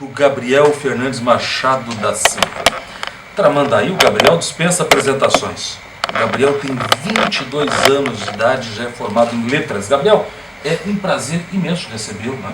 do Gabriel Fernandes Machado da Silva. Tramandaí, o Gabriel dispensa apresentações. O Gabriel tem 22 anos de idade, já é formado em letras. Gabriel, é um prazer imenso recebê-lo, né?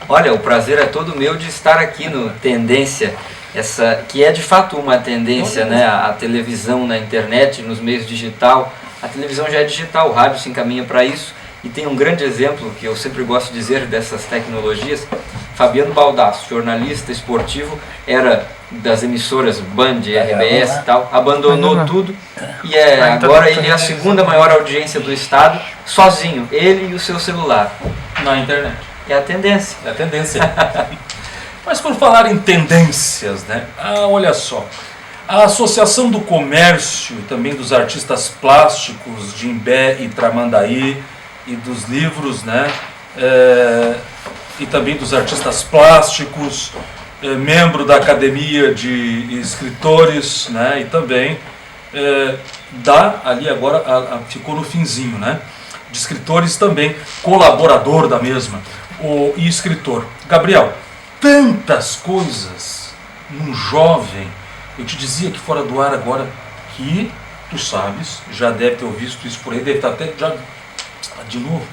Olha, o prazer é todo meu de estar aqui no Tendência, essa que é de fato uma tendência, né? A televisão na internet, nos meios digital. A televisão já é digital, o rádio se encaminha para isso. E tem um grande exemplo que eu sempre gosto de dizer dessas tecnologias. Fabiano Baldasso, jornalista esportivo, era das emissoras Band, RBS e tal, abandonou tudo e agora ele é a segunda maior audiência do estado, sozinho, ele e o seu celular. Na internet. É a tendência. É a tendência. Mas por falar em tendências, né? Olha só. A Associação do Comércio, também dos artistas plásticos de Imbé e Tramandaí, e dos livros, né? E também dos artistas plásticos, membro da Academia de Escritores, né? E também dá ali agora, ficou no finzinho, né? De escritores também, colaborador da mesma, e escritor. Gabriel, tantas coisas num jovem. Eu te dizia aqui fora do ar agora que, tu sabes, já deve ter visto isso por aí, deve estar até já de novo.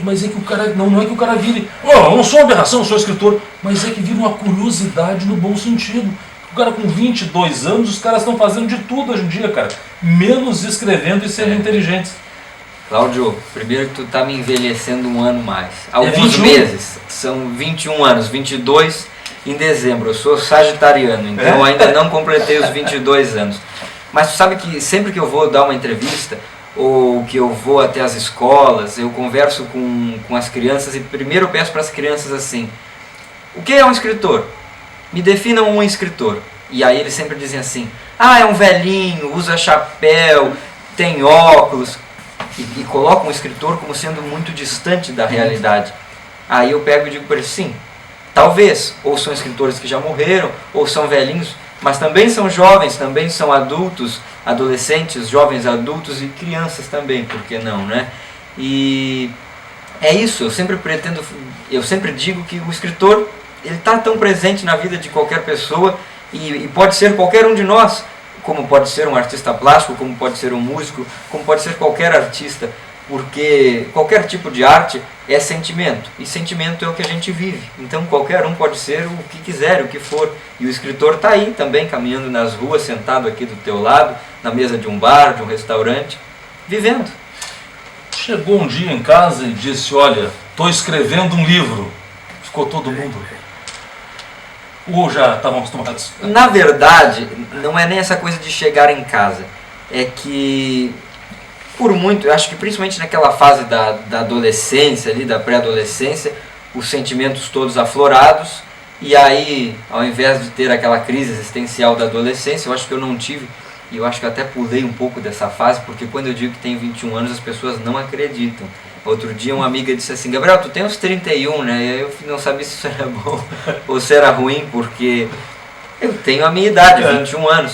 Mas é que o cara, não é que o cara vire, eu não sou uma aberração, eu sou escritor, mas é que vira uma curiosidade no bom sentido. O cara com 22 anos, os caras estão fazendo de tudo hoje em dia, cara, menos escrevendo e sendo inteligentes. Cláudio, primeiro que tu tá me envelhecendo um ano mais. Alguns 21? meses, são 21 anos, 22 em dezembro. Eu sou sagitariano, então ainda não completei os 22 anos. Mas tu sabe que sempre que eu vou dar uma entrevista, ou que eu vou até as escolas, eu converso com as crianças e primeiro eu peço para as crianças assim: o que é um escritor? Me definam um escritor. E aí eles sempre dizem assim: é um velhinho, usa chapéu, tem óculos. E colocam o escritor como sendo muito distante da realidade. Aí eu pego e digo para eles: sim, talvez, ou são escritores que já morreram, ou são velhinhos, mas também são jovens, também são adultos, adolescentes, jovens adultos e crianças também, por que não, né? E é isso, eu sempre digo que o escritor, ele está tão presente na vida de qualquer pessoa e pode ser qualquer um de nós, como pode ser um artista plástico, como pode ser um músico, como pode ser qualquer artista, porque qualquer tipo de arte é sentimento, e sentimento é o que a gente vive. Então qualquer um pode ser o que quiser, o que for. E o escritor está aí também, caminhando nas ruas, sentado aqui do teu lado, na mesa de um bar, de um restaurante, vivendo. Chegou um dia em casa e disse: olha, estou escrevendo um livro. Ficou todo mundo... Ou já estavam acostumados? Na verdade, não é nem essa coisa de chegar em casa. É que, por muito, eu acho que principalmente naquela fase da adolescência, ali, da pré-adolescência, os sentimentos todos aflorados, e aí, ao invés de ter aquela crise existencial da adolescência, eu acho que eu não tive, e eu acho que eu até pulei um pouco dessa fase, porque quando eu digo que tenho 21 anos, as pessoas não acreditam. Outro dia uma amiga disse assim: Gabriel, tu tem uns 31, né? E eu não sabia se isso era bom ou se era ruim, porque eu tenho a minha idade, 21 anos.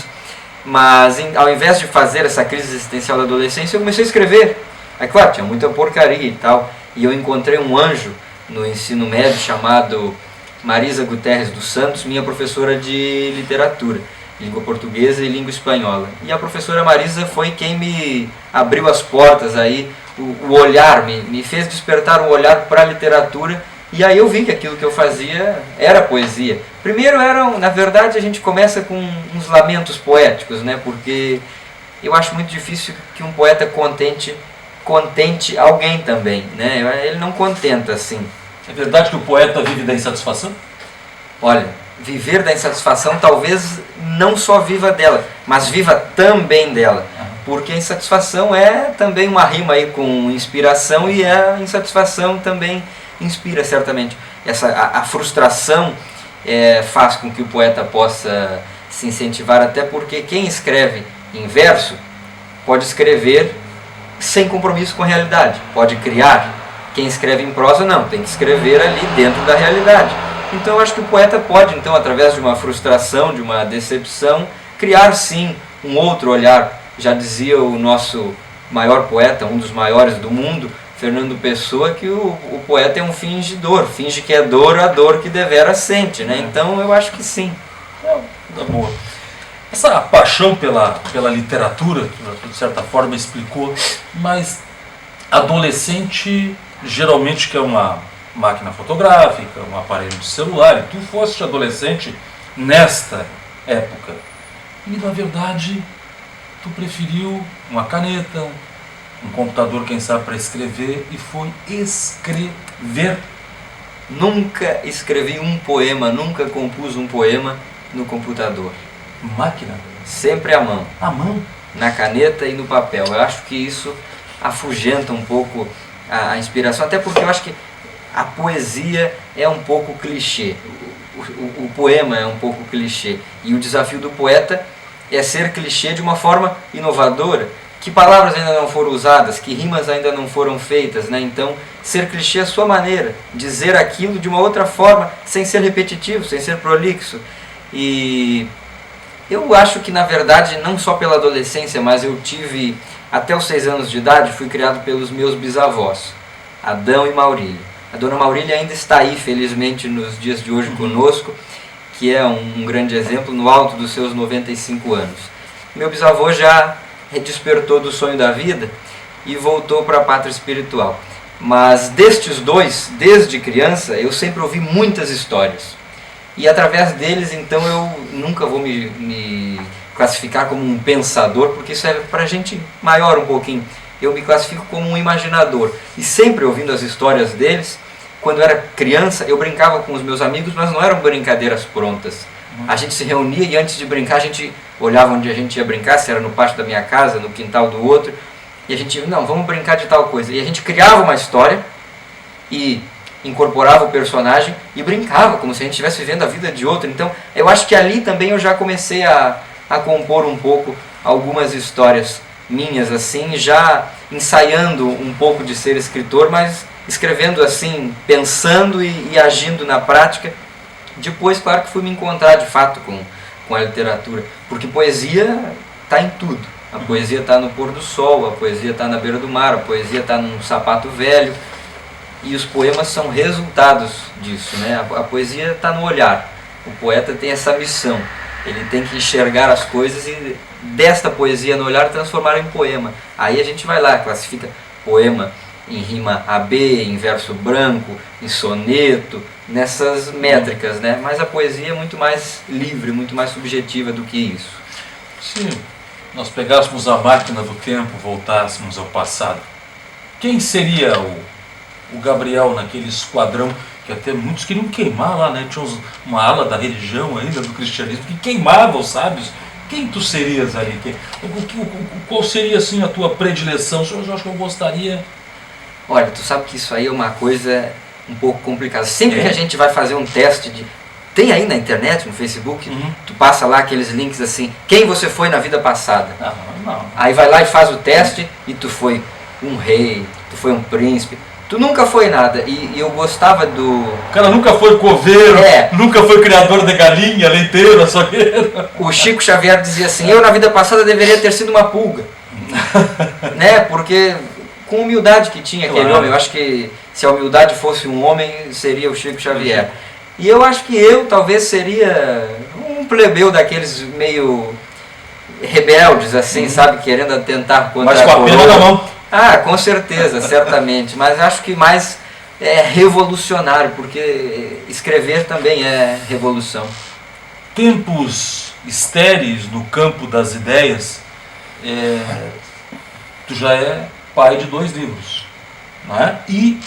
Mas ao invés de fazer essa crise existencial da adolescência, eu comecei a escrever. Aí claro, tinha muita porcaria e tal. E eu encontrei um anjo no ensino médio chamado Marisa Guterres dos Santos, minha professora de literatura, língua portuguesa e língua espanhola. E a professora Marisa foi quem me abriu as portas aí, o olhar, me fez despertar um olhar para a literatura, e aí eu vi que aquilo que eu fazia era poesia. Primeiro na verdade a gente começa com uns lamentos poéticos, né? Porque eu acho muito difícil que um poeta contente alguém também, né? Ele não contenta assim. É verdade que o poeta vive da insatisfação? Olha, viver da insatisfação talvez não só viva dela, mas viva também dela. Porque a insatisfação é também uma rima aí com inspiração, e a insatisfação também inspira certamente. A frustração faz com que o poeta possa se incentivar, até porque quem escreve em verso pode escrever sem compromisso com a realidade, pode criar. Quem escreve em prosa não, tem que escrever ali dentro da realidade. Então eu acho que o poeta pode, então, através de uma frustração, de uma decepção, criar sim um outro olhar. Já dizia o nosso maior poeta, um dos maiores do mundo, Fernando Pessoa que o poeta é um fingidor, finge que é dor a dor que devera sente, né? Então eu acho que sim. Tá boa. Essa paixão pela literatura, de certa forma explicou, mas adolescente geralmente quer uma máquina fotográfica, um aparelho de celular, e tu foste adolescente nesta época. E na verdade tu preferiu uma caneta, um computador, quem sabe, para escrever, e foi escrever. Nunca escrevi um poema, nunca compus um poema no computador. Máquina? Sempre à mão. À mão? Na caneta e no papel. Eu acho que isso afugenta um pouco a inspiração, até porque eu acho que a poesia é um pouco clichê. O poema é um pouco clichê. E o desafio do poeta é ser clichê de uma forma inovadora. Que palavras ainda não foram usadas, que rimas ainda não foram feitas, né? Então, ser clichê é a sua maneira, dizer aquilo de uma outra forma, sem ser repetitivo, sem ser prolixo. E eu acho que, na verdade, não só pela adolescência, mas eu tive, até os 6 anos de idade, fui criado pelos meus bisavós, Adão e Maurília. A dona Maurília ainda está aí, felizmente, nos dias de hoje conosco, que é um grande exemplo, no alto dos seus 95 anos. Meu bisavô já despertou do sonho da vida e voltou para a pátria espiritual. Mas destes dois, desde criança, eu sempre ouvi muitas histórias. E através deles, então, eu nunca vou me classificar como um pensador, porque isso é para gente maior um pouquinho. Eu me classifico como um imaginador. E sempre ouvindo as histórias deles, quando eu era criança, eu brincava com os meus amigos, mas não eram brincadeiras prontas. A gente se reunia e antes de brincar, a gente olhava onde a gente ia brincar, se era no pátio da minha casa, no quintal do outro, e a gente, não, vamos brincar de tal coisa. E a gente criava uma história e incorporava o personagem e brincava, como se a gente estivesse vivendo a vida de outro. Então, eu acho que ali também eu já comecei a compor um pouco algumas histórias minhas, assim, já ensaiando um pouco de ser escritor, mas escrevendo assim, pensando e agindo na prática. Depois, claro que fui me encontrar de fato com a literatura, porque poesia está em tudo. A poesia está no pôr do sol, a poesia está na beira do mar, a poesia está num sapato velho, e os poemas são resultados disso, né? A poesia está no olhar. O poeta tem essa missão, ele tem que enxergar as coisas e desta poesia no olhar transformar em poema. Aí a gente vai lá, classifica poema em rima AB, em verso branco, em soneto, nessas métricas, né? Mas a poesia é muito mais livre, muito mais subjetiva do que isso. Se nós pegássemos a máquina do tempo, voltássemos ao passado, quem seria o Gabriel naquele esquadrão que até muitos queriam queimar lá, né? Tinha uma ala da religião ainda, do cristianismo, que queimava os sábios. Quem tu serias ali? Qual seria assim a tua predileção? Eu acho que eu gostaria... Olha, tu sabe que isso aí é uma coisa um pouco complicada. Sempre que a gente vai fazer um teste de... Tem aí na internet, no Facebook, tu passa lá aqueles links assim, quem você foi na vida passada. Não. Aí vai lá e faz o teste e tu foi um rei, tu foi um príncipe. Tu nunca foi nada. E eu gostava do... O cara nunca foi coveiro, nunca foi criador de galinha, leiteiro, açougueiro. O Chico Xavier dizia assim, eu na vida passada deveria ter sido uma pulga. Né? Porque... com a humildade que tinha aquele homem, eu acho que se a humildade fosse um homem, seria o Chico Xavier. E eu acho que eu talvez seria um plebeu daqueles meio rebeldes, assim, sabe, querendo atentar contra mas com a pena na mão. Ah, com certeza, certamente, mas acho que mais é revolucionário, porque escrever também é revolução. Tempos estéreis no campo das ideias, tu já é pai de 2 livros, não é? E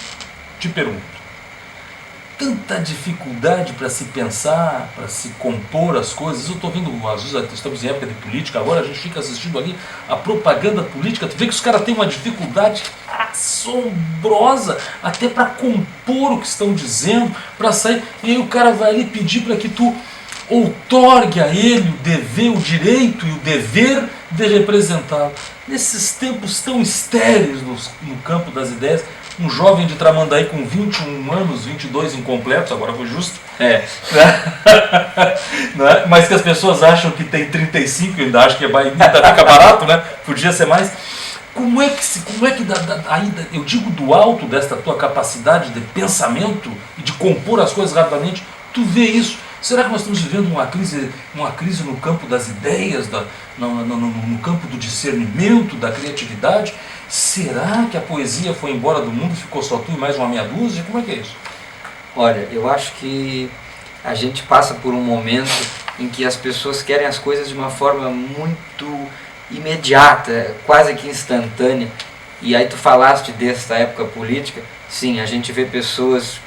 te pergunto, tanta dificuldade para se pensar, para se compor as coisas. Eu estou vendo, às vezes estamos em época de política, agora a gente fica assistindo ali a propaganda política, tu vê que os caras têm uma dificuldade assombrosa até para compor o que estão dizendo, para sair, e aí o cara vai ali pedir para que tu outorgue a ele o dever, o direito e o dever de representá-lo. Nesses tempos tão estéreis no campo das ideias, um jovem de Tramandaí com 21 anos, 22 incompletos, agora foi justo, não é? Mas que as pessoas acham que tem 35, ainda acham que ainda fica barato, né? Podia ser mais. Como é que eu digo do alto desta tua capacidade de pensamento e de compor as coisas rapidamente, tu vê isso? Será que nós estamos vivendo uma crise no campo das ideias, no campo do discernimento, da criatividade? Será que a poesia foi embora do mundo e ficou só tu e mais uma meia dúzia? Como é que é isso? Olha, eu acho que a gente passa por um momento em que as pessoas querem as coisas de uma forma muito imediata, quase que instantânea. E aí tu falaste dessa época política. Sim, a gente vê pessoas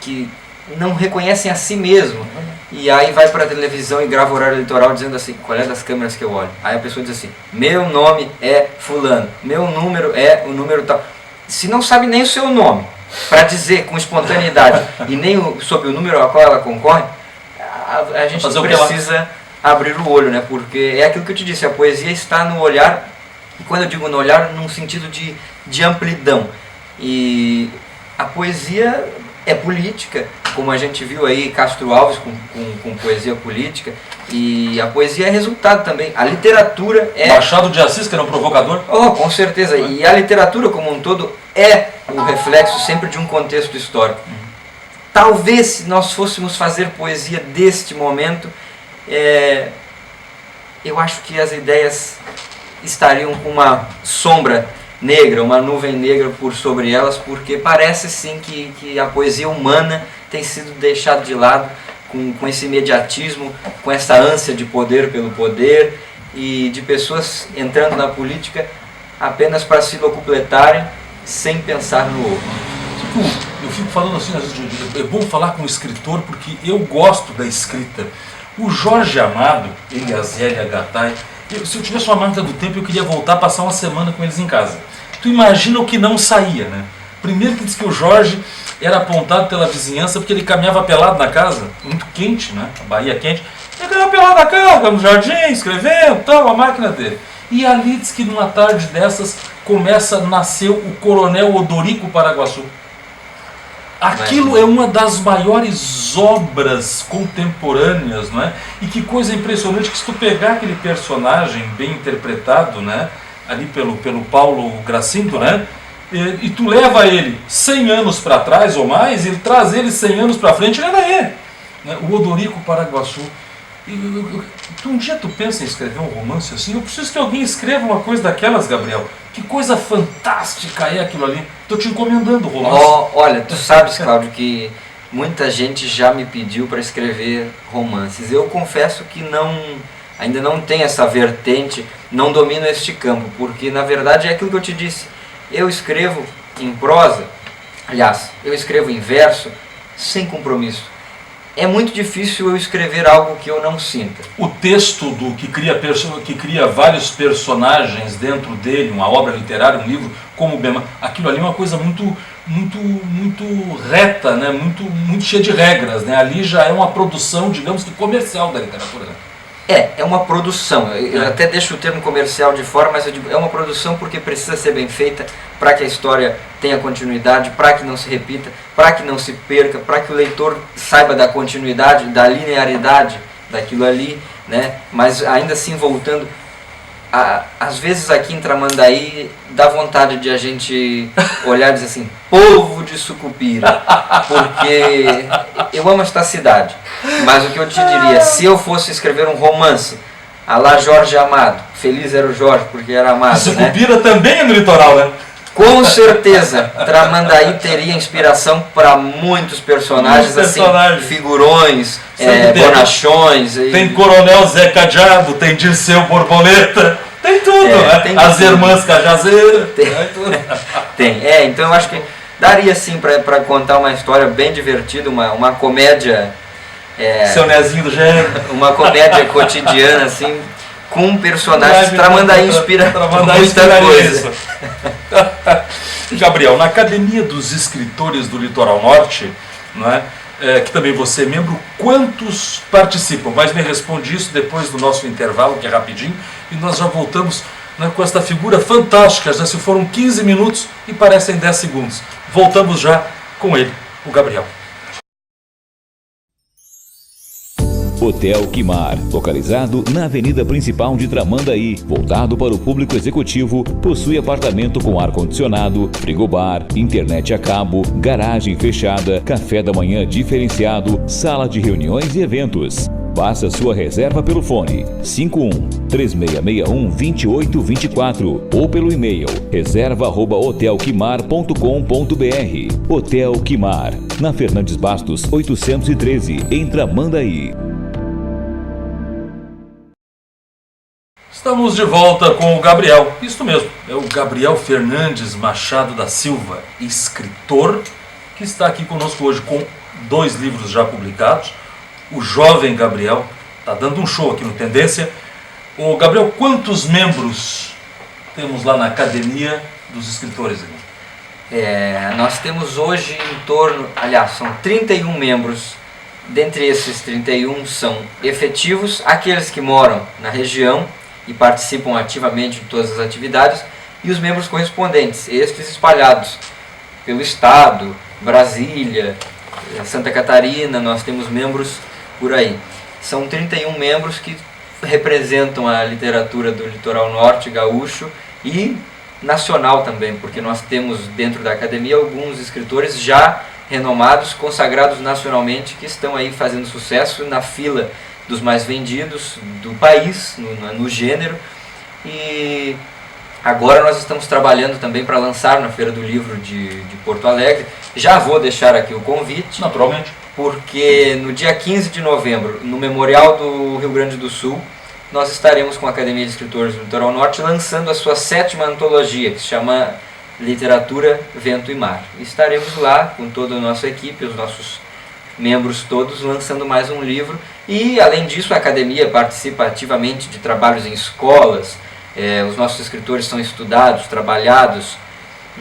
que não reconhecem a si mesmo, e aí vai para a televisão e grava o horário eleitoral dizendo assim, qual é das câmeras que eu olho? Aí a pessoa diz assim, meu nome é fulano, meu número é o número tal. Se não sabe nem o seu nome, para dizer com espontaneidade, e nem sobre o número ao qual ela concorre, a gente precisa abrir o olho, né? Porque é aquilo que eu te disse, a poesia está no olhar, e quando eu digo no olhar, num sentido de amplidão. E a poesia é política, como a gente viu aí Castro Alves com poesia política, e a poesia é resultado também. A literatura é... Machado de Assis, que era um provocador. Oh, com certeza. E a literatura como um todo é o reflexo sempre de um contexto histórico. Talvez se nós fôssemos fazer poesia deste momento, eu acho que as ideias estariam com uma sombra negra, uma nuvem negra por sobre elas, porque parece sim que a poesia humana tem sido deixada de lado com esse imediatismo, com essa ânsia de poder pelo poder e de pessoas entrando na política apenas para se locupletarem sem pensar no outro. Eu fico falando assim, às vezes, é bom falar com o escritor porque eu gosto da escrita. O Jorge Amado, ele e a Zélia Gattai, se eu tivesse uma máquina do tempo, eu queria voltar a passar uma semana com eles em casa. Tu imagina o que não saía, né? Primeiro que diz que o Jorge era apontado pela vizinhança porque ele caminhava pelado na casa, muito quente, né? A Bahia quente. Ele caminhava pelado na casa, no jardim, escrevendo, tal, a máquina dele. E ali diz que numa tarde dessas nasceu o Coronel Odorico Paraguaçu. Aquilo é uma das maiores obras contemporâneas, não é? E que coisa impressionante que se tu pegar aquele personagem bem interpretado, né? Ali pelo Paulo Gracindo, né? E tu leva ele 100 anos para trás ou mais, ele traz ele 100 anos para frente, ele era ele, né? O Odorico Paraguaçu. Um dia tu pensa em escrever um romance assim? Eu preciso que alguém escreva uma coisa daquelas, Gabriel. Que coisa fantástica é aquilo ali. Estou te encomendando o romance. Olha, tu sabes, Cláudio, que muita gente já me pediu para escrever romances. Eu confesso que ainda não tenho essa vertente, não domino este campo, porque na verdade é aquilo que eu te disse. Eu escrevo em prosa, aliás, eu escrevo em verso sem compromisso. É muito difícil eu escrever algo que eu não sinta. O texto que cria vários personagens dentro dele, uma obra literária, um livro, como Bema, aquilo ali é uma coisa muito reta, né? muito cheia de regras, né? Ali já é uma produção, digamos que comercial da literatura. Né? É uma produção. Eu até deixo o termo comercial de fora, mas eu digo, é uma produção porque precisa ser bem feita para que a história tenha continuidade, para que não se repita, para que não se perca, para que o leitor saiba da continuidade, da linearidade daquilo ali, né? Mas ainda assim voltando, às vezes aqui em Tramandaí dá vontade de a gente olhar e dizer assim, povo de Sucupira, porque eu amo esta cidade, mas o que eu te diria, se eu fosse escrever um romance a lá Jorge Amado, feliz era o Jorge porque era amado, Sucupira, né? Também é no litoral, né? Com certeza, Tramandaí teria inspiração para muitos personagens, assim, figurões, bonachões. Tem Coronel Zé Cadeado, tem Dirceu Borboleta, tem tudo, né? Tem as tudo. Irmãs Cajazeiras, tem tudo. Tem, então eu acho que daria sim para contar uma história bem divertida, uma comédia... Seu Nezinho do Gênero. Uma comédia cotidiana, assim... com personagens. Tramandaí inspira muita coisa. Gabriel, na Academia dos Escritores do Litoral Norte, não é? Que também você é membro, quantos participam? Mas me responde isso depois do nosso intervalo, que é rapidinho, e nós já voltamos, né, com esta figura fantástica. Já se foram 15 minutos e parecem 10 segundos. Voltamos já com ele, o Gabriel. Hotel Quimar, localizado na avenida principal de Tramandaí, voltado para o público executivo, possui apartamento com ar-condicionado, frigobar, internet a cabo, garagem fechada, café da manhã diferenciado, sala de reuniões e eventos. Faça sua reserva pelo fone 51-3661-2824 ou pelo e-mail reserva@hotelquimar.com.br. Hotel Quimar, na Fernandes Bastos 813, em Tramandaí. Estamos de volta com o Gabriel, isso mesmo, é o Gabriel Fernandes Machado da Silva, escritor, que está aqui conosco hoje com 2 livros já publicados. O jovem Gabriel está dando um show aqui no Tendência. Ô Gabriel, quantos membros temos lá na Academia dos Escritores? Nós temos hoje são 31 membros. Dentre esses 31 são efetivos, aqueles que moram na região e participam ativamente de todas as atividades, e os membros correspondentes, estes espalhados pelo estado, Brasília, Santa Catarina, nós temos membros por aí. São 31 membros que representam a literatura do litoral norte gaúcho e nacional também, porque nós temos dentro da academia alguns escritores já renomados, consagrados nacionalmente, que estão aí fazendo sucesso na fila dos mais vendidos do país, no gênero. E agora nós estamos trabalhando também para lançar na Feira do Livro de Porto Alegre. Já vou deixar aqui o convite, naturalmente, porque no dia 15 de novembro, no Memorial do Rio Grande do Sul, nós estaremos com a Academia de Escritores do Litoral Norte lançando a sua 7ª antologia, que se chama Literatura, Vento e Mar. E estaremos lá com toda a nossa equipe, os nossos membros todos, lançando mais um livro. E, além disso, a Academia participa ativamente de trabalhos em escolas. Os nossos escritores são estudados, trabalhados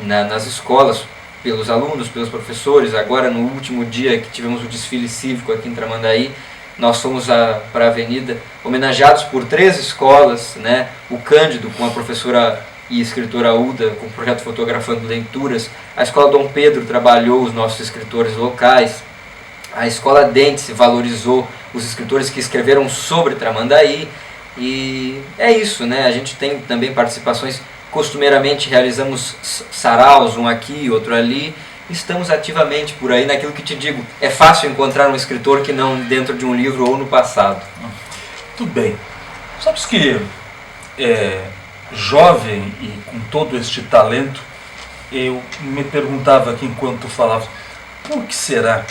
nas escolas, pelos alunos, pelos professores. Agora, no último dia que tivemos o desfile cívico aqui em Tramandaí, nós fomos para a avenida homenageados por 3 escolas, né? O Cândido, com a professora e escritora Uda, com o projeto Fotografando Leituras. A Escola Dom Pedro trabalhou os nossos escritores locais. A Escola Dente valorizou os escritores que escreveram sobre Tramandaí. E é isso, né? A gente tem também participações. Costumeiramente realizamos saraus, um aqui, outro ali. Estamos ativamente por aí naquilo que te digo. É fácil encontrar um escritor que não dentro de um livro ou no passado. Tudo bem. Sabes que jovem e com todo este talento, eu me perguntava aqui enquanto tu falava, por que será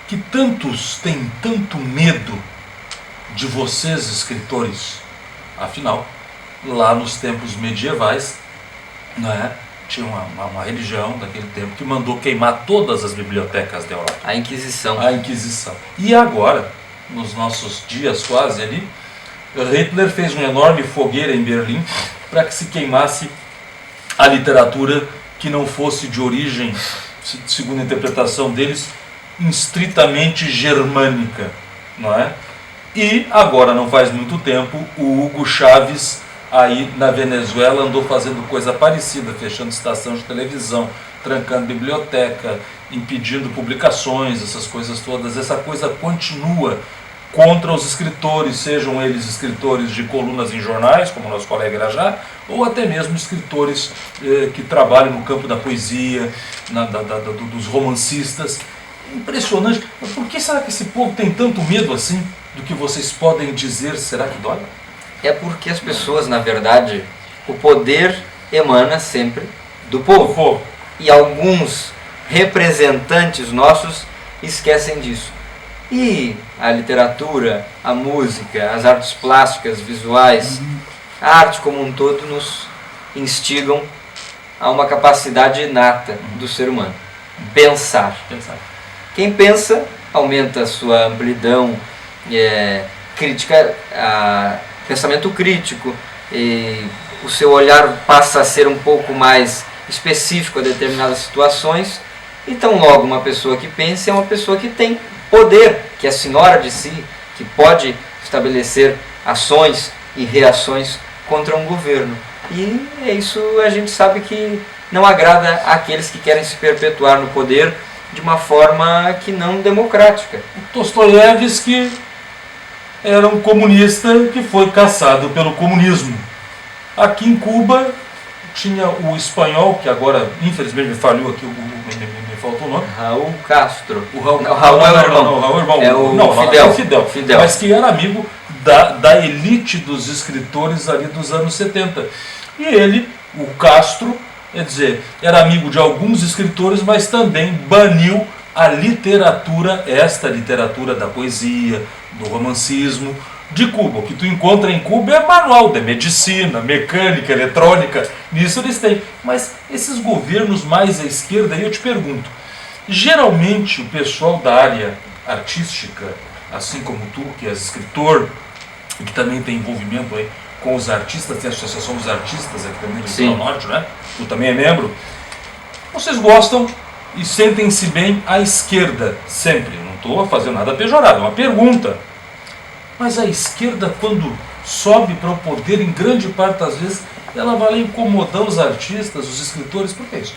que tantos têm tanto medo de vocês, escritores? Afinal, lá nos tempos medievais, né, tinha uma religião daquele tempo que mandou queimar todas as bibliotecas da Europa. A Inquisição. A Inquisição. E agora, nos nossos dias quase ali, Hitler fez uma enorme fogueira em Berlim para que se queimasse a literatura que não fosse de origem, segundo a interpretação deles, estritamente germânica, não é? E agora, não faz muito tempo, o Hugo Chávez, aí na Venezuela, andou fazendo coisa parecida, fechando estação de televisão, trancando biblioteca, impedindo publicações, essas coisas todas. Essa coisa continua contra os escritores, sejam eles escritores de colunas em jornais, como o nosso colega Irajá, ou até mesmo escritores que trabalham no campo da poesia, dos romancistas. Impressionante. Mas por que será que esse povo tem tanto medo assim do que vocês podem dizer? Será que dói? É porque as pessoas, na verdade, o poder emana sempre do povo. E alguns representantes nossos esquecem disso. E a literatura, a música, as artes plásticas, visuais, a arte como um todo nos instigam a uma capacidade inata do ser humano. Pensar. Quem pensa aumenta a sua amplidão, pensamento crítico, e o seu olhar passa a ser um pouco mais específico a determinadas situações. Então, logo, uma pessoa que pensa é uma pessoa que tem poder, que é senhora de si, que pode estabelecer ações e reações contra um governo. E é isso, a gente sabe que não agrada àqueles que querem se perpetuar no poder de uma forma que não democrática. Dostoiévski era um comunista que foi caçado pelo comunismo. Aqui em Cuba tinha o espanhol, que agora infelizmente me falhou aqui, me faltou o nome. Raul Castro. O Raul, não, Raul é o irmão. Não, Raul é o irmão. É o não, Fidel. É o Fidel. Mas que era amigo da elite dos escritores ali dos anos 70. E ele, o Castro, quer dizer, era amigo de alguns escritores, mas também baniu a literatura, esta literatura da poesia, do romancismo de Cuba. O que tu encontra em Cuba é manual de medicina, mecânica, eletrônica, nisso eles têm. Mas esses governos mais à esquerda, aí eu te pergunto, geralmente o pessoal da área artística, assim como tu, que és escritor, e que também tem envolvimento aí com os artistas, tem a Associação dos Artistas aqui também do Rio Norte, né? Tu também é membro. Vocês gostam e sentem-se bem à esquerda, sempre. Não estou fazendo nada pejorável, é uma pergunta. Mas a esquerda, quando sobe para o poder, em grande parte das vezes, ela vai incomodar os artistas, os escritores, por que isso?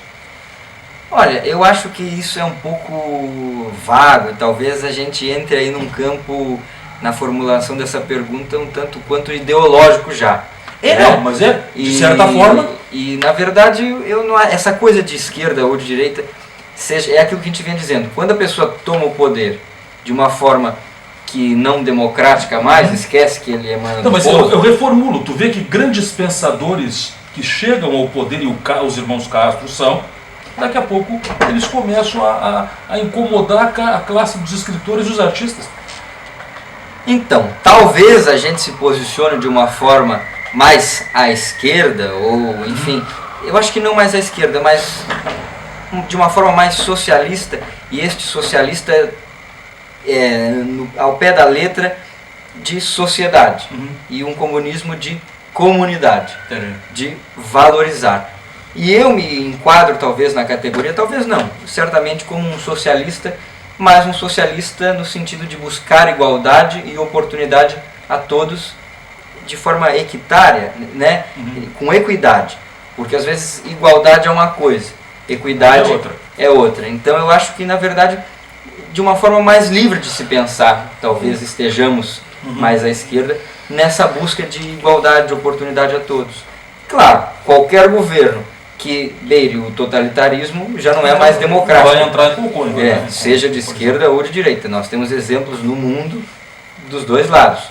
Olha, eu acho que isso é um pouco vago, talvez a gente entre aí num campo, na formulação dessa pergunta, um tanto quanto ideológico já. Não, mas de certa forma. E na verdade, essa coisa de esquerda ou de direita, é aquilo que a gente vem dizendo. Quando a pessoa toma o poder de uma forma que não democrática mais, esquece que ele emana do mas povo. Eu reformulo, tu vê que grandes pensadores que chegam ao poder, e os irmãos Castro são, daqui a pouco eles começam a incomodar a classe dos escritores e dos artistas. Então, talvez a gente se posicione de uma forma mais à esquerda, ou enfim, eu acho que não mais à esquerda, mas de uma forma mais socialista, e este socialista ao pé da letra de sociedade, e um comunismo de comunidade, de valorizar. E eu me enquadro talvez na categoria, talvez não, certamente como um socialista, mas um socialista no sentido de buscar igualdade e oportunidade a todos de forma equitária, né? Com equidade, porque às vezes igualdade é uma coisa, equidade é outra. Então eu acho que na verdade de uma forma mais livre de se pensar, talvez estejamos mais à esquerda nessa busca de igualdade, de oportunidade a todos. Claro, qualquer governo que beire o totalitarismo já não é mais democrático. Vai entrar em concurso, né? Seja de esquerda ou de direita. Nós temos exemplos no mundo dos dois lados,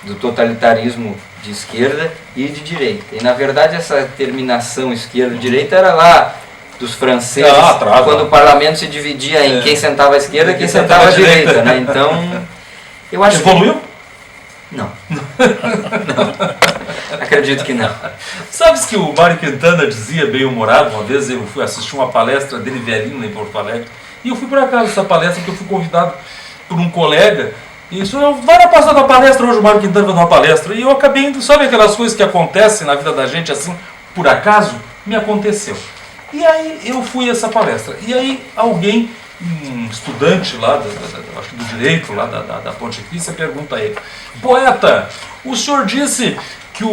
do totalitarismo de esquerda e de direita. E na verdade essa terminação esquerda-direita era lá dos franceses, quando o parlamento se dividia em quem sentava à esquerda e quem sentava à direita. Né? Então, eu acho evoluiu? Não. Acredito que não. Sabes que o Mário Quintana dizia, bem humorado, uma vez eu fui assistir uma palestra dele velhinho em Porto Alegre, e eu fui por acaso essa palestra porque eu fui convidado por um colega, e isso, vai na passada da palestra, hoje o Mário Quintana vai dar uma palestra, e eu acabei indo, sabe aquelas coisas que acontecem na vida da gente assim, por acaso? Me aconteceu. E aí eu fui a essa palestra, e aí alguém, um estudante lá, acho que do direito lá da Pontifícia, pergunta a ele: poeta, o senhor disse que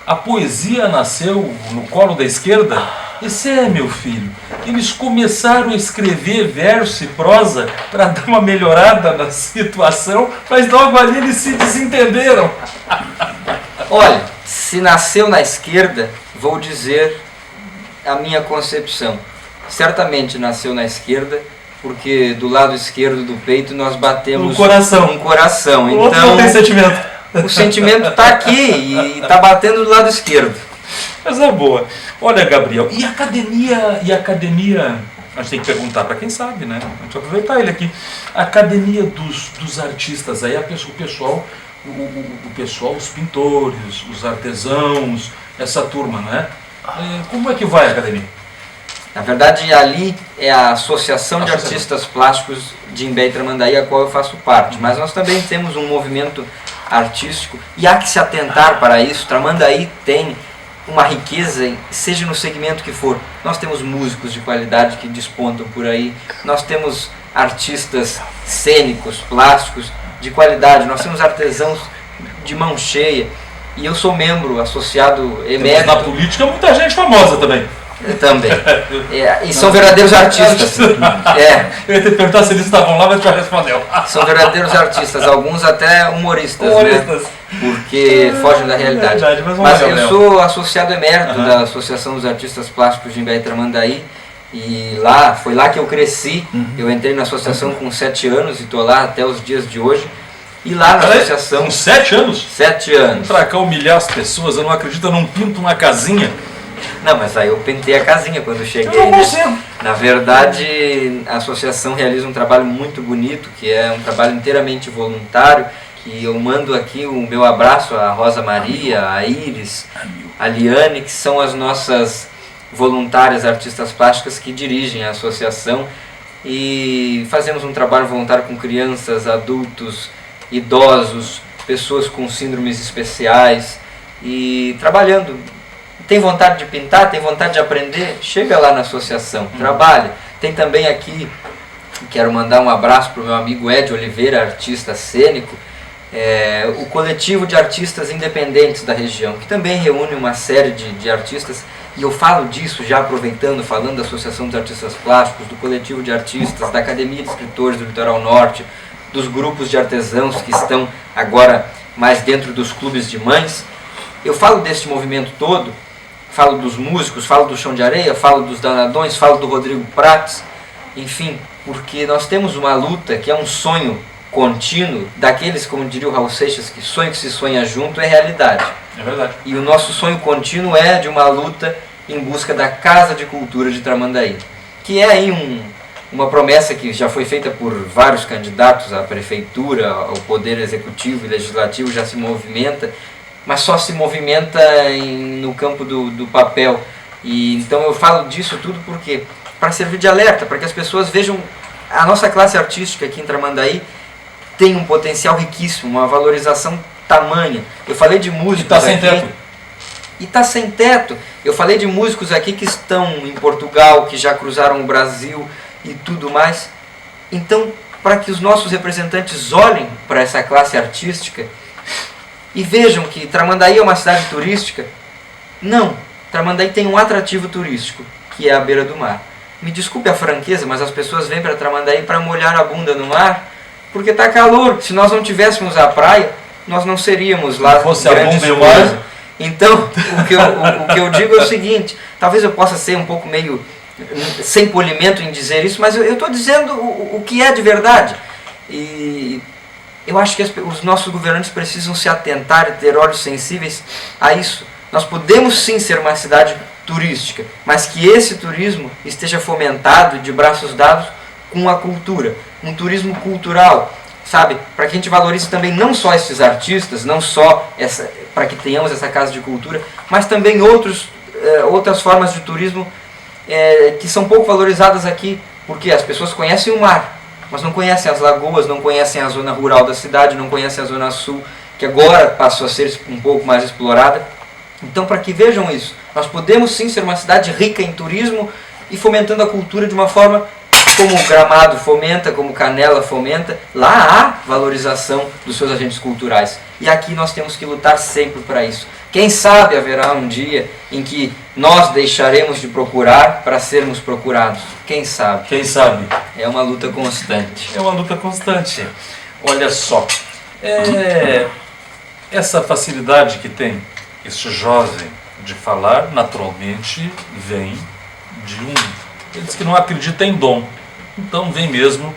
a poesia nasceu no colo da esquerda? Esse meu filho, eles começaram a escrever verso e prosa para dar uma melhorada na situação, mas logo ali eles se desentenderam. Olha, se nasceu na esquerda, vou dizer a minha concepção. Certamente nasceu na esquerda, porque do lado esquerdo do peito nós batemos um coração. Então, o outro não tem sentimento. O sentimento está aqui e está batendo do lado esquerdo. Mas é boa. Olha, Gabriel, e a academia, a gente tem que perguntar para quem sabe, né? A gente vai aproveitar ele aqui. A academia dos artistas, aí o pessoal, os pintores, os artesãos, essa turma, né? Como é que vai a academia? Na verdade, ali é a Associação de Artistas Plásticos de Imbé e Tramandaí, a qual eu faço parte. Mas nós também temos um movimento artístico e há que se atentar para isso. Tramandaí tem uma riqueza, seja no segmento que for. Nós temos músicos de qualidade que despontam por aí, nós temos artistas cênicos, plásticos de qualidade, nós temos artesãos de mão cheia, e eu sou membro associado emérito. Na política muita gente famosa também. Também. E são verdadeiros artistas. Eu ia te perguntar se eles estavam lá, mas tu já respondeu. São verdadeiros artistas, alguns até humoristas. Né? Porque fogem da realidade. Mas eu sou associado emérito da Associação dos Artistas Plásticos de Imbé e Tramandaí. E foi lá que eu cresci. Eu entrei na associação com 7 anos e estou lá até os dias de hoje. E lá na associação... Com 7 anos? 7 anos. Vem pra cá humilhar as pessoas, eu não acredito, eu não pinto uma casinha. Não, mas aí eu pintei a casinha quando cheguei. Eu não consigo. Na verdade, a associação realiza um trabalho muito bonito, que é um trabalho inteiramente voluntário, que eu mando aqui o meu abraço à Rosa Maria, à Iris, à Liane, que são as nossas voluntárias artistas plásticas que dirigem a associação, e fazemos um trabalho voluntário com crianças, adultos, idosos, pessoas com síndromes especiais, e trabalhando. Tem vontade de pintar, tem vontade de aprender, chega lá na associação, trabalhe. Tem também aqui, quero mandar um abraço para o meu amigo Ed Oliveira, artista cênico, o coletivo de artistas independentes da região, que também reúne uma série de artistas, e eu falo disso já aproveitando, falando da Associação dos Artistas Plásticos, do coletivo de artistas, da Academia de Escritores do Litoral Norte, dos grupos de artesãos que estão agora mais dentro dos clubes de mães. Eu falo deste movimento todo, falo dos músicos, falo do Chão de Areia, falo dos Danadões, falo do Rodrigo Prates, enfim, porque nós temos uma luta que é um sonho contínuo, daqueles, como diria o Raul Seixas, que sonho que se sonha junto é realidade. É verdade. E o nosso sonho contínuo é de uma luta em busca da Casa de Cultura de Tramandaí, que é aí uma promessa que já foi feita por vários candidatos à prefeitura, ao poder executivo e legislativo, já se movimenta, mas só se movimenta no campo do papel. E então eu falo disso tudo porque para servir de alerta, para que as pessoas vejam a nossa classe artística aqui em Tramandaí tem um potencial riquíssimo, uma valorização tamanha. Eu falei de músicos tá sem aqui, teto. E está sem teto. Eu falei de músicos aqui que estão em Portugal, que já cruzaram o Brasil e tudo mais. Então, para que os nossos representantes olhem para essa classe artística e vejam que Tramandaí é uma cidade turística, não. Tramandaí tem um atrativo turístico, que é a beira do mar. Me desculpe a franqueza, mas as pessoas vêm para Tramandaí para molhar a bunda no mar, porque está calor. Se nós não tivéssemos a praia, nós não seríamos lá grandes coisas. Então, o que eu digo é o seguinte, talvez eu possa ser um pouco meio sem polimento em dizer isso, mas eu estou dizendo o que é de verdade. E eu acho que os nossos governantes precisam se atentar e ter olhos sensíveis a isso. Nós podemos sim ser uma cidade turística, mas que esse turismo esteja fomentado de braços dados com a cultura, um turismo cultural, sabe? Para que a gente valorize também não só esses artistas, não só para que tenhamos essa casa de cultura, mas também outras formas de turismo que são pouco valorizadas aqui, porque as pessoas conhecem o mar, mas não conhecem as lagoas, não conhecem a zona rural da cidade, não conhecem a zona sul, que agora passou a ser um pouco mais explorada. Então, para que vejam isso, nós podemos sim ser uma cidade rica em turismo e fomentando a cultura de uma forma como o Gramado fomenta, como Canela fomenta. Lá há valorização dos seus agentes culturais. E aqui nós temos que lutar sempre para isso. Quem sabe haverá um dia em que nós deixaremos de procurar para sermos procurados. Quem sabe? Quem sabe? É uma luta constante. É uma luta constante. Olha só, essa facilidade que tem este jovem de falar, naturalmente, vem de ele diz que não acredita em dom. Então vem mesmo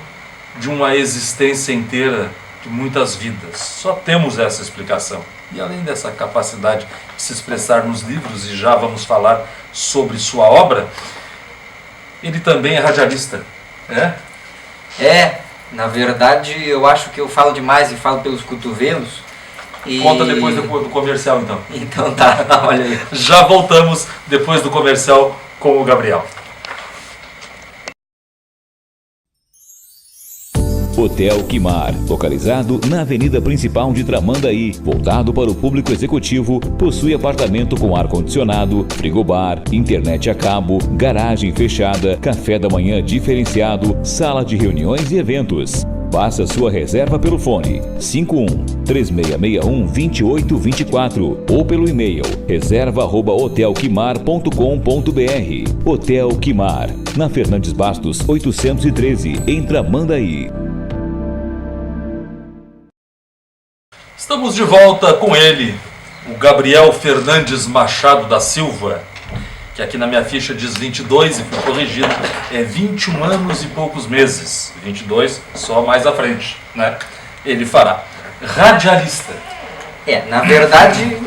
de uma existência inteira de muitas vidas. Só temos essa explicação. E além dessa capacidade de se expressar nos livros, e já vamos falar sobre sua obra, ele também é radialista, né? Na verdade eu acho que eu falo demais e falo pelos cotovelos. Conta depois do comercial então. Então tá, olha aí. Já voltamos depois do comercial com o Gabriel. Hotel Quimar, localizado na avenida principal de Tramandaí, voltado para o público executivo, possui apartamento com ar-condicionado, frigobar, internet a cabo, garagem fechada, café da manhã diferenciado, sala de reuniões e eventos. Faça sua reserva pelo fone 51-3661-2824 ou pelo e-mail reserva@hotelquimar.com.br. Hotel Quimar, na Fernandes Bastos 813, em Tramandaí. Estamos de volta com ele, o Gabriel Fernandes Machado da Silva, que aqui na minha ficha diz 22 e fui corrigido, é 21 anos e poucos meses, 22 só mais à frente, né? Ele fará. Radialista. Na verdade,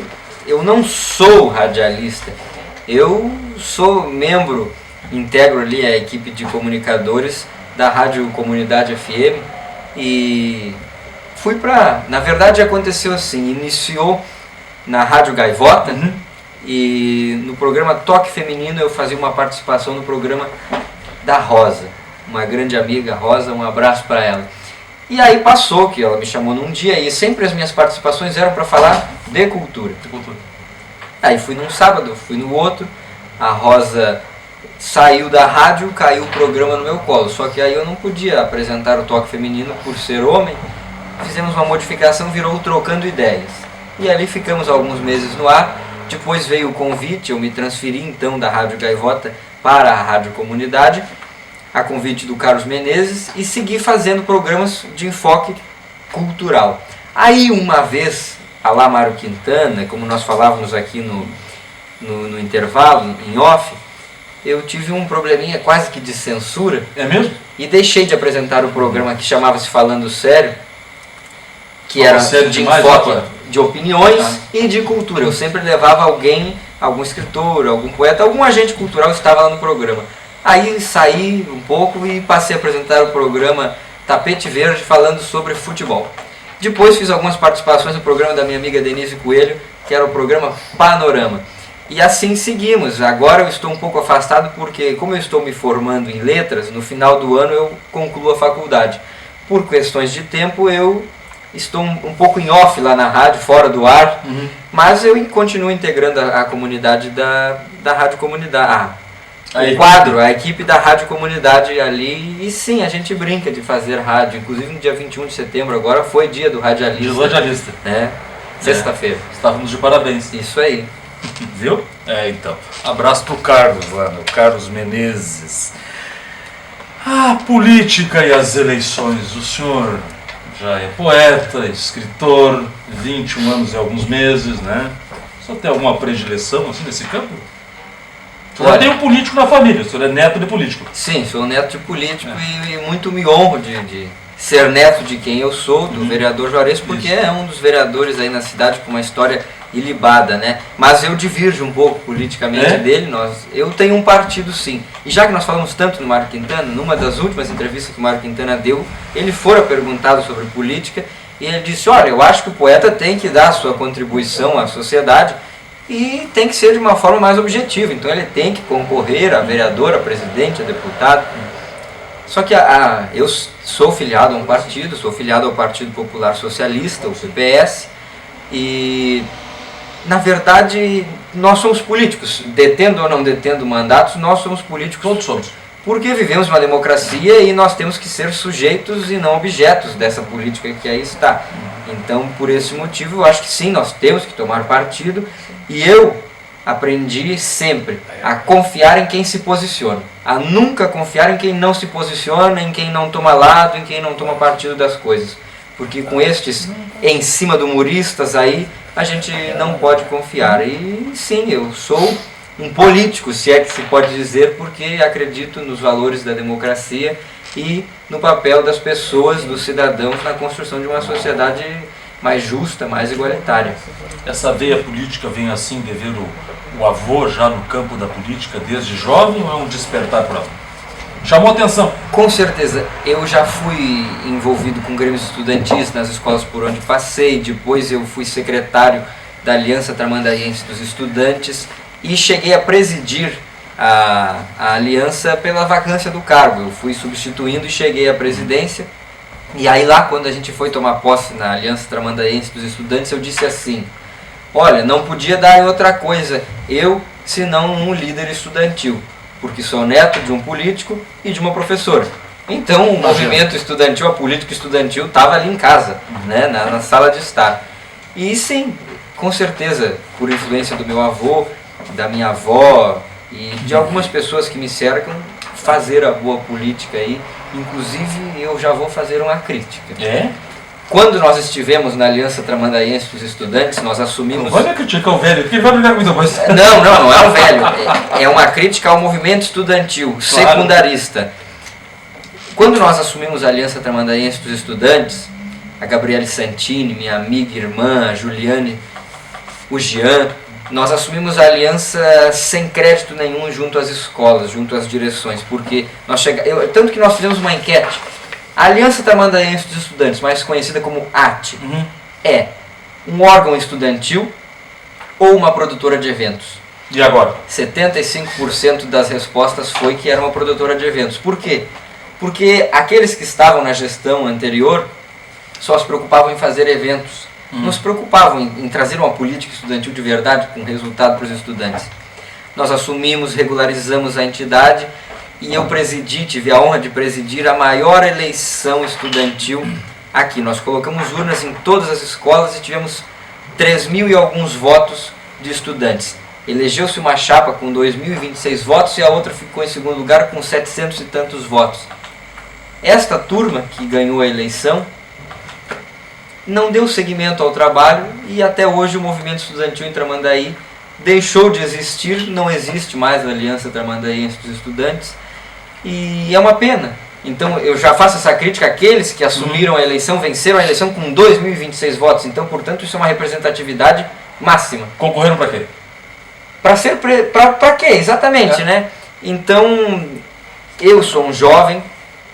eu não sou radialista, eu sou membro, integro ali a equipe de comunicadores da Rádio Comunidade FM e fui pra... Na verdade aconteceu assim, iniciou na Rádio Gaivota, e no programa Toque Feminino eu fazia uma participação no programa da Rosa, uma grande amiga, Rosa, um abraço para ela. E aí passou que ela me chamou num dia e sempre as minhas participações eram para falar de cultura. Aí fui num sábado, fui no outro, a Rosa saiu da rádio, caiu o programa no meu colo, só que aí eu não podia apresentar o Toque Feminino por ser homem, fizemos uma modificação, virou o Trocando Ideias. E ali ficamos alguns meses no ar. Depois veio o convite, eu me transferi então da Rádio Gaivota para a Rádio Comunidade, a convite do Carlos Menezes, e segui fazendo programas de enfoque cultural. Aí uma vez, a lá Mário Quintana, como nós falávamos aqui no intervalo, em off, eu tive um probleminha quase que de censura. É mesmo? E deixei de apresentar o programa que chamava-se Falando Sério, que era de enfoque de opiniões e de cultura. Eu sempre levava alguém, algum escritor, algum poeta, algum agente cultural estava lá no programa. Aí saí um pouco e passei a apresentar o programa Tapete Verde falando sobre futebol. Depois fiz algumas participações no programa da minha amiga Denise Coelho, que era o programa Panorama. E assim seguimos. Agora eu estou um pouco afastado porque, como eu estou me formando em letras, no final do ano eu concluo a faculdade. Por questões de tempo eu estou um pouco em off lá na rádio, fora do ar, mas eu continuo integrando a comunidade da Rádio Comunidade. A equipe da Rádio Comunidade ali, e sim, a gente brinca de fazer rádio, inclusive no dia 21 de setembro, agora foi dia do radialista. Dia do radialista. Sexta-feira. Estávamos de parabéns. Isso aí. Viu? Então. Abraço pro Carlos lá, o Carlos Menezes. Política e as eleições. O senhor já é poeta, escritor, 21 anos e alguns meses, né? Só tem alguma predileção assim nesse campo? O senhor tem um político na família, o senhor é neto de político. Sim, sou neto de político e muito me honro de ser neto de quem eu sou, do vereador Juarez, porque é um dos vereadores aí na cidade com uma história ilibada, né? Mas eu divirjo um pouco politicamente dele, eu tenho um partido sim. E já que nós falamos tanto no Mário Quintana, numa das últimas entrevistas que o Mário Quintana deu, ele fora perguntado sobre política e ele disse, olha, eu acho que o poeta tem que dar a sua contribuição à sociedade e tem que ser de uma forma mais objetiva, então ele tem que concorrer a vereador, a presidente, a deputado. Só que eu sou filiado a um partido, sou filiado ao Partido Popular Socialista, o PPS, e na verdade nós somos políticos, detendo ou não detendo mandatos, nós somos políticos. Todos somos. Porque vivemos uma democracia e nós temos que ser sujeitos e não objetos dessa política que aí está. Então, por esse motivo, eu acho que sim, nós temos que tomar partido, e eu aprendi sempre a confiar em quem se posiciona, a nunca confiar em quem não se posiciona, em quem não toma lado, em quem não toma partido das coisas. Porque com estes em cima do muristas aí, a gente não pode confiar. E sim, eu sou um político, se é que se pode dizer, porque acredito nos valores da democracia e no papel das pessoas, dos cidadãos, na construção de uma sociedade mais justa, mais igualitária. Essa veia política vem assim de ver o avô já no campo da política desde jovem, ou é um despertar para lá? Chamou atenção? Com certeza. Eu já fui envolvido com grêmios estudantis nas escolas por onde passei, depois eu fui secretário da Aliança Tramandaiense dos Estudantes e cheguei a presidir a aliança pela vacância do cargo. Eu fui substituindo e cheguei à presidência. E aí lá, quando a gente foi tomar posse na Aliança Tramandaiense dos Estudantes, eu disse assim, olha, não podia dar outra coisa, senão um líder estudantil, porque sou neto de um político e de uma professora. Então o movimento estudantil, a política estudantil estava ali em casa, né, na sala de estar. E sim, com certeza, por influência do meu avô, da minha avó e de algumas pessoas que me cercam, fazer a boa política aí. Inclusive eu já vou fazer uma crítica. Quando nós estivemos na Aliança Tramandaense dos Estudantes, nós assumimos... Não vai criticar o velho, porque ele vai brigar com muita coisa. Não é o velho. É uma crítica ao movimento estudantil, secundarista. Quando nós assumimos a Aliança Tramandaense dos Estudantes, a Gabriele Santini, minha amiga e irmã, a Juliane, o Jean, nós assumimos a aliança sem crédito nenhum junto às escolas, junto às direções, porque tanto que nós fizemos uma enquete. A Aliança Tramandaense dos Estudantes, mais conhecida como AT, é um órgão estudantil ou uma produtora de eventos? E agora? 75% das respostas foi que era uma produtora de eventos. Por quê? Porque aqueles que estavam na gestão anterior só se preocupavam em fazer eventos. Não se preocupavam em trazer uma política estudantil de verdade com resultado para os estudantes. Nós assumimos, regularizamos a entidade e eu tive a honra de presidir a maior eleição estudantil aqui. Nós colocamos urnas em todas as escolas e tivemos 3.000 e alguns votos de estudantes. Elegeu-se uma chapa com 2.026 votos e a outra ficou em segundo lugar com 700 e tantos votos. Esta turma que ganhou a eleição não deu seguimento ao trabalho e até hoje o movimento estudantil em Tramandaí deixou de existir, não existe mais a Aliança Tramandaense dos Estudantes e é uma pena. Então eu já faço essa crítica àqueles que assumiram a eleição, venceram a eleição com 2.026 votos, então portanto isso é uma representatividade máxima. Concorreram para quê? Para quê? Exatamente, né? Então eu sou um jovem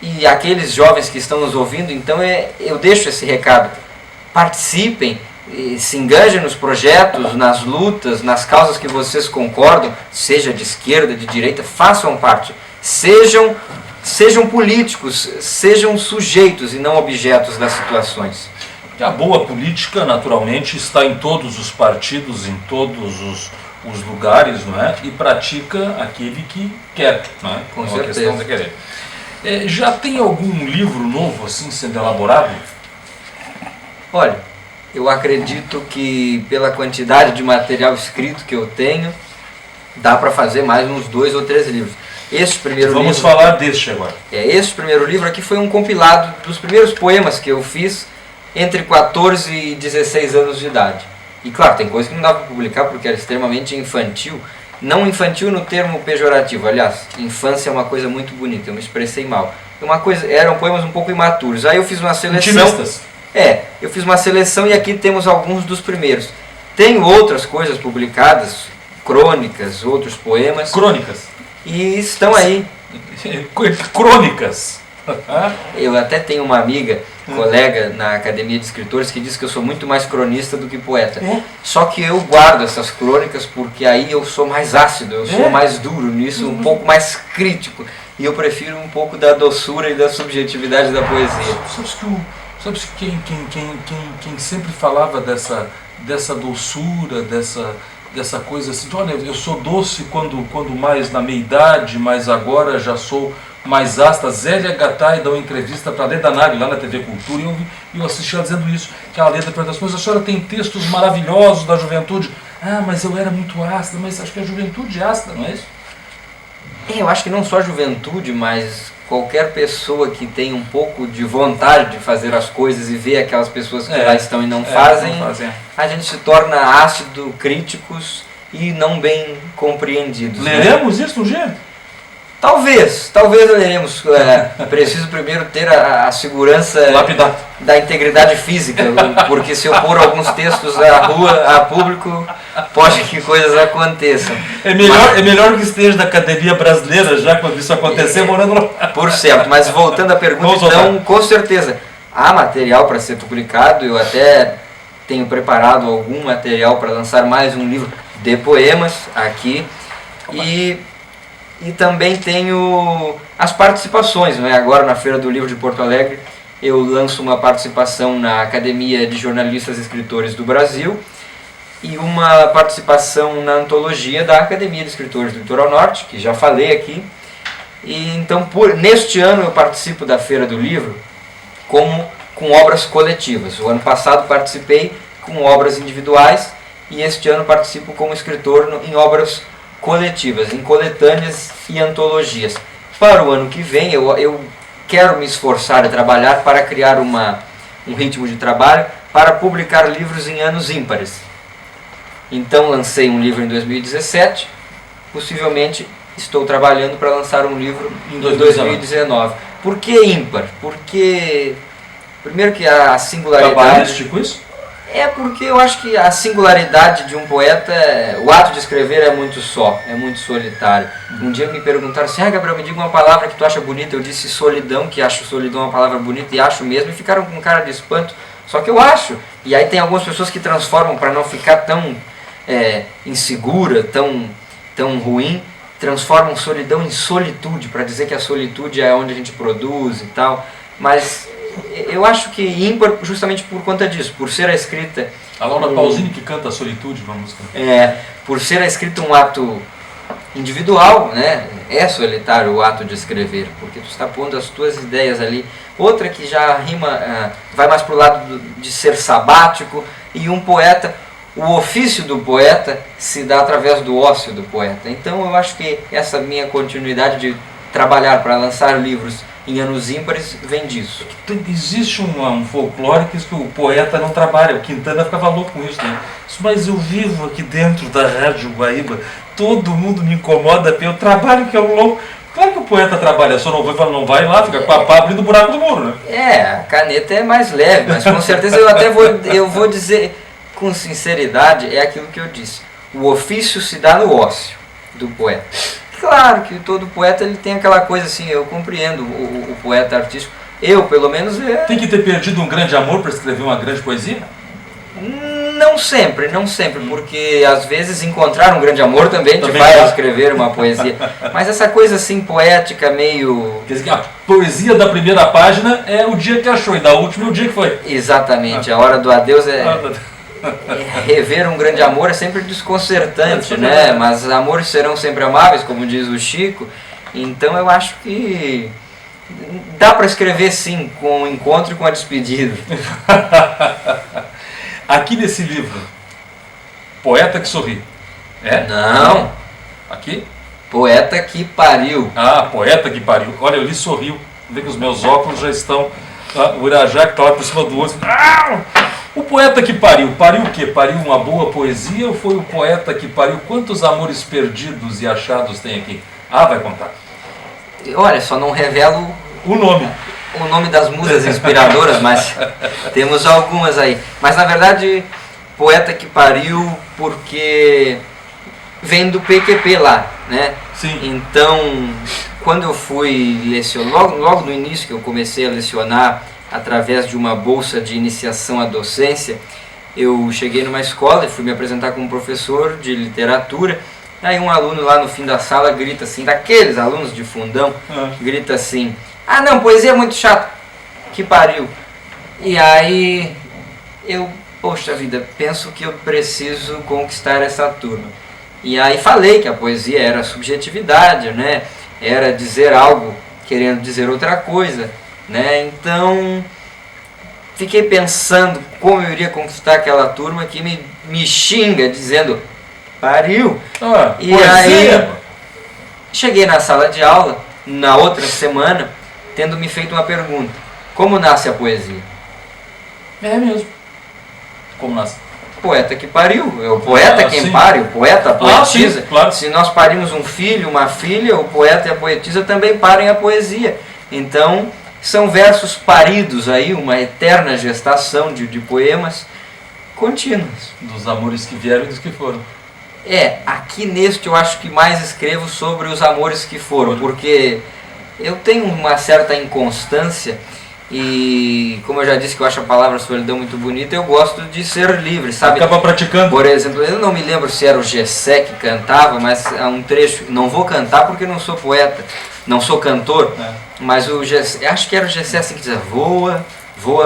e aqueles jovens que estão nos ouvindo, então eu deixo esse recado. Participem, se engajem nos projetos, nas lutas, nas causas que vocês concordam, seja de esquerda, de direita, façam parte. Sejam políticos, sejam sujeitos e não objetos das situações. A boa política, naturalmente, está em todos os partidos, em todos os lugares, não é? E pratica aquele que quer, não é? Com certeza. Questão de querer. Já tem algum livro novo assim sendo elaborado? Olha, eu acredito que pela quantidade de material escrito que eu tenho, dá para fazer mais uns 2 ou 3 livros. Vamos falar deste agora. Este primeiro livro aqui foi um compilado dos primeiros poemas que eu fiz entre 14 e 16 anos de idade. E claro, tem coisa que não dá para publicar porque era extremamente infantil. Não infantil no termo pejorativo, aliás, infância é uma coisa muito bonita, eu me expressei mal. Eram poemas um pouco imaturos. Aí eu fiz uma seleção. Intimistas. Eu fiz uma seleção e aqui temos alguns dos primeiros. Tenho outras coisas publicadas, crônicas, outros poemas. Crônicas. E estão aí. Crônicas. Eu até tenho uma amiga, colega na Academia de Escritores, que diz que eu sou muito mais cronista do que poeta. Só que eu guardo essas crônicas porque aí eu sou mais ácido, eu sou mais duro nisso, um pouco mais crítico. E eu prefiro um pouco da doçura e da subjetividade da poesia. Sabe quem sempre falava dessa doçura, dessa coisa assim, olha, eu sou doce quando mais na meia idade, mas agora já sou mais ácida. Zélia Gattai dá uma entrevista para a Leda Nagli lá na TV Cultura e eu assisti ela dizendo isso, que a Leda pergunta, mas a senhora tem textos maravilhosos da juventude. Mas eu era muito ácida, mas acho que a juventude é ácida, não é isso? Eu acho que não só a juventude, mas qualquer pessoa que tem um pouco de vontade de fazer as coisas e ver aquelas pessoas que lá estão e não fazem, a gente se torna ácido, críticos e não bem compreendidos. Leremos isso um dia? Talvez leremos. Preciso primeiro ter a segurança da integridade física, porque se eu pôr alguns textos à rua, a público, pode que coisas aconteçam. É melhor que esteja na Academia Brasileira, já quando isso acontecer, morando lá. Por certo, mas voltando à pergunta, então, com certeza, há material para ser publicado, eu até tenho preparado algum material para lançar mais um livro de poemas aqui, e também tenho as participações, não é? Agora na Feira do Livro de Porto Alegre eu lanço uma participação na Academia de Jornalistas e Escritores do Brasil e uma participação na antologia da Academia de Escritores do Litoral Norte, que já falei aqui, E então, neste ano eu participo da Feira do Livro com obras coletivas. O ano passado participei com obras individuais e este ano participo como escritor em obras coletivas, em coletâneas e antologias. Para o ano que vem eu quero me esforçar e trabalhar para criar um ritmo de trabalho para publicar livros em anos ímpares. Então lancei um livro em 2017, possivelmente estou trabalhando para lançar um livro em 2019. Por que ímpar? Porque, primeiro que a singularidade... Cabalístico isso? É porque eu acho que a singularidade de um poeta, o ato de escrever é muito só, é muito solitário. Um dia me perguntaram assim, Gabriel, me diga uma palavra que tu acha bonita. Eu disse solidão, que acho solidão uma palavra bonita, e acho mesmo, e ficaram com cara de espanto. Só que eu acho. E aí tem algumas pessoas que transformam, para não ficar tão insegura, tão ruim, transformam solidão em solitude, para dizer que a solitude é onde a gente produz e tal. Mas eu acho que ímpar justamente por conta disso, por ser a escrita... A Laura Pausini que canta a solitude, uma música. Por ser a escrita um ato individual, né? É solitário o ato de escrever, porque tu está pondo as tuas ideias ali. Outra que já rima, vai mais para o lado de ser sabático, e um poeta, o ofício do poeta se dá através do ócio do poeta. Então eu acho que essa minha continuidade de trabalhar para lançar livros em anos ímpares vem disso. Existe um folclore que diz que o poeta não trabalha. O Quintana ficava louco com isso, né? Mas eu vivo aqui dentro da Rádio Guaíba, todo mundo me incomoda, eu trabalho que é um louco. Claro que o poeta trabalha, só não vai lá, fica com a pá abrindo o buraco do muro, né? A caneta é mais leve, mas com certeza eu vou dizer com sinceridade, é aquilo que eu disse. O ofício se dá no ócio do poeta. Claro que todo poeta ele tem aquela coisa assim, eu compreendo o poeta artístico. Eu, pelo menos... Tem que ter perdido um grande amor para escrever uma grande poesia? Não sempre, porque às vezes encontrar um grande amor também te faz escrever uma poesia. Mas essa coisa assim poética meio... Quer dizer que a poesia da primeira página é o dia que achou e da última é o dia que foi. Exatamente, a hora do adeus rever um grande amor é sempre desconcertante, né? Mas amores serão sempre amáveis, como diz o Chico. Então eu acho que dá para escrever sim, com o encontro e com a despedida. Aqui nesse livro, Poeta que Sorri. Não. Aqui? Poeta que Pariu. Poeta que Pariu. Olha, eu li Sorriu. Vê que os meus óculos já estão... o Irajá que está lá por cima do outro. O poeta que pariu. Pariu o quê? Pariu uma boa poesia ou foi o poeta que pariu? Quantos amores perdidos e achados tem aqui? Vai contar. Olha, só não revelo o nome das musas inspiradoras, mas temos algumas aí. Mas na verdade, poeta que pariu porque vem do PQP lá, né? Sim. Então, quando eu fui lecionar, logo no início que eu comecei a lecionar através de uma bolsa de iniciação à docência, eu cheguei numa escola e fui me apresentar como professor de literatura. Aí um aluno lá no fim da sala grita assim, daqueles alunos de fundão, grita assim, não, poesia é muito chato, que pariu. E aí eu, poxa vida, penso que eu preciso conquistar essa turma. E aí falei que a poesia era subjetividade, né? Era dizer algo querendo dizer outra coisa, né? Então fiquei pensando como eu iria conquistar aquela turma que me xinga dizendo pariu. E poesia. Aí cheguei na sala de aula na outra semana tendo me feito uma pergunta: como nasce a poesia? É mesmo. Como nasce? Poeta que pariu, é o poeta quem pare, o poeta, a poetisa. Sim, claro. Se nós parimos um filho, uma filha, o poeta e a poetisa também parem a poesia. Então são versos paridos aí, uma eterna gestação de poemas contínuos. Dos amores que vieram e dos que foram. Aqui neste eu acho que mais escrevo sobre os amores que foram, porque eu tenho uma certa inconstância e, como eu já disse que eu acho a palavra solidão muito bonita, eu gosto de ser livre, sabe? Acaba praticando. Por exemplo, eu não me lembro se era o Gessé que cantava, mas há um trecho, não vou cantar porque não sou poeta, não sou cantor, mas o Gessé, acho que era o Gessé assim que dizia, voa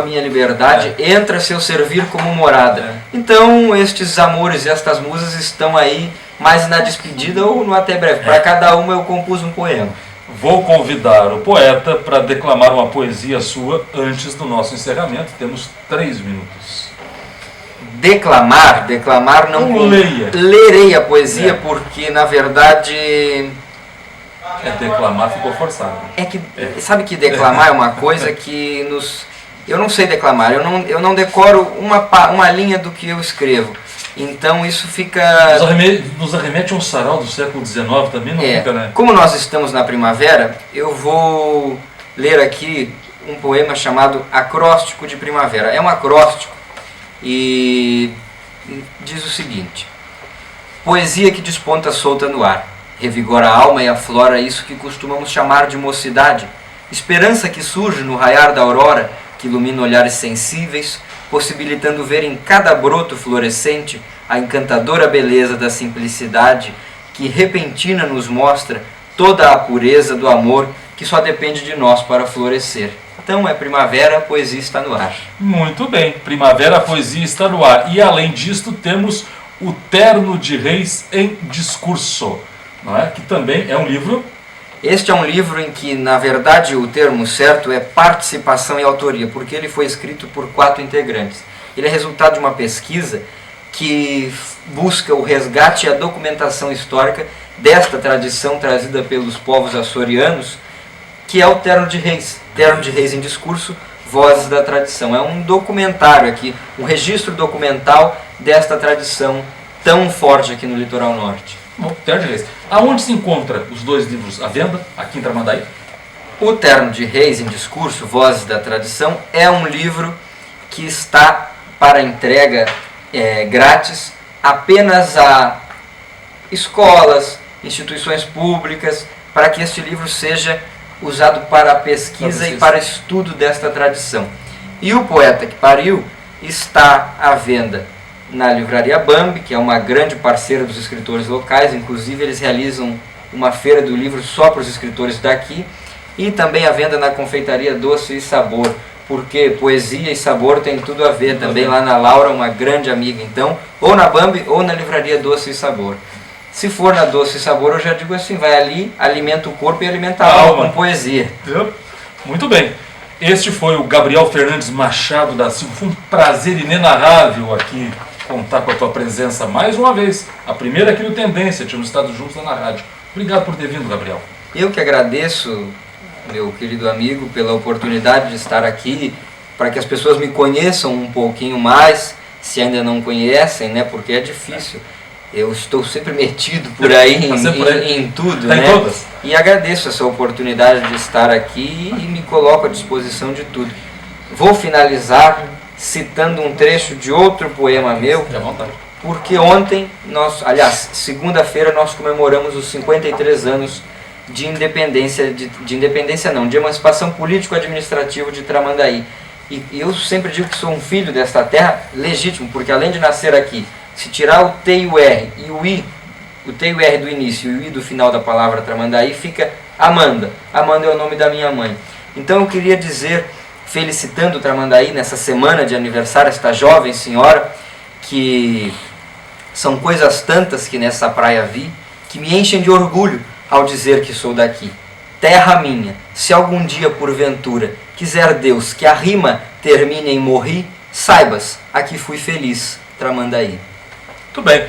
minha liberdade, entra seu servir como morada. Então estes amores e estas musas estão aí mais na despedida ou no até breve. Para cada uma eu compus um poema. Vou convidar o poeta para declamar uma poesia sua antes do nosso encerramento. Temos 3 minutos. Declamar não leia. Lerei a poesia porque, na verdade... Declamar ficou forçado. Sabe que declamar é uma coisa que nos... Eu não sei declamar, eu não decoro uma linha do que eu escrevo. Então isso fica... Nos arremete a um sarau do século XIX também, não fica, né? Como nós estamos na primavera, eu vou ler aqui um poema chamado Acróstico de Primavera. É um acróstico e diz o seguinte: poesia que desponta solta no ar, revigora a alma e aflora isso que costumamos chamar de mocidade, esperança que surge no raiar da aurora, que ilumina olhares sensíveis, possibilitando ver em cada broto florescente a encantadora beleza da simplicidade, que repentina nos mostra toda a pureza do amor que só depende de nós para florescer. Então é primavera, a poesia está no ar. Muito bem, primavera, a poesia está no ar. E além disto temos o Terno de Reis em Discurso, não é? Que também é um livro... Este é um livro em que, na verdade, o termo certo é participação e autoria, porque ele foi escrito por 4 integrantes. Ele é resultado de uma pesquisa que busca o resgate e a documentação histórica desta tradição trazida pelos povos açorianos, que é o Terno de Reis. Terno de Reis em Discurso, Vozes da Tradição. É um documentário aqui, um registro documental desta tradição tão forte aqui no litoral norte. Bom, Terno de Reis. Aonde se encontra os 2 livros à venda, aqui em Tramandaí? O Terno de Reis em Discurso, Vozes da Tradição, é um livro que está para entrega grátis apenas a escolas, instituições públicas, para que este livro seja usado para a pesquisa e para estudo desta tradição. E o Poeta que Pariu está à venda na Livraria Bambi, que é uma grande parceira dos escritores locais, inclusive eles realizam uma feira do livro só para os escritores daqui, e também à venda na Confeitaria Doce e Sabor, porque poesia e sabor tem tudo a ver, também lá na Laura, uma grande amiga, então, ou na Bambi ou na Livraria Doce e Sabor. Se for na Doce e Sabor, eu já digo assim, vai ali, alimenta o corpo e alimenta a alma com poesia. Muito bem. Este foi o Gabriel Fernandes Machado da Silva. Foi um prazer inenarrável aqui contar com a tua presença mais uma vez. A primeira aqui no Tendência, tínhamos estado juntos lá na rádio. Obrigado por ter vindo, Gabriel. Eu que agradeço, meu querido amigo, pela oportunidade de estar aqui, para que as pessoas me conheçam um pouquinho mais, se ainda não conhecem, né? Porque é difícil. Eu estou sempre metido por aí em tudo, né? Todas. E agradeço essa oportunidade de estar aqui e me coloco à disposição de tudo. Vou finalizar citando um trecho de outro poema meu, Fique à vontade. porque ontem, segunda-feira, nós comemoramos os 53 anos de independência, de emancipação político-administrativa de Tramandaí. E eu sempre digo que sou um filho desta terra legítimo, porque além de nascer aqui, se tirar o T e o R e o I, o T e o R do início e o I do final da palavra Tramandaí, fica Amanda. Amanda é o nome da minha mãe. Então eu queria dizer, felicitando Tramandaí nessa semana de aniversário, esta jovem senhora, que são coisas tantas que nessa praia vi, que me enchem de orgulho ao dizer que sou daqui. Terra minha, se algum dia porventura quiser Deus que a rima termine em morri, saibas, aqui fui feliz, Tramandaí. Muito bem.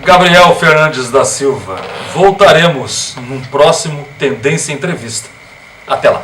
Gabriel Fernandes da Silva. Voltaremos num próximo Tendência Entrevista. Até lá.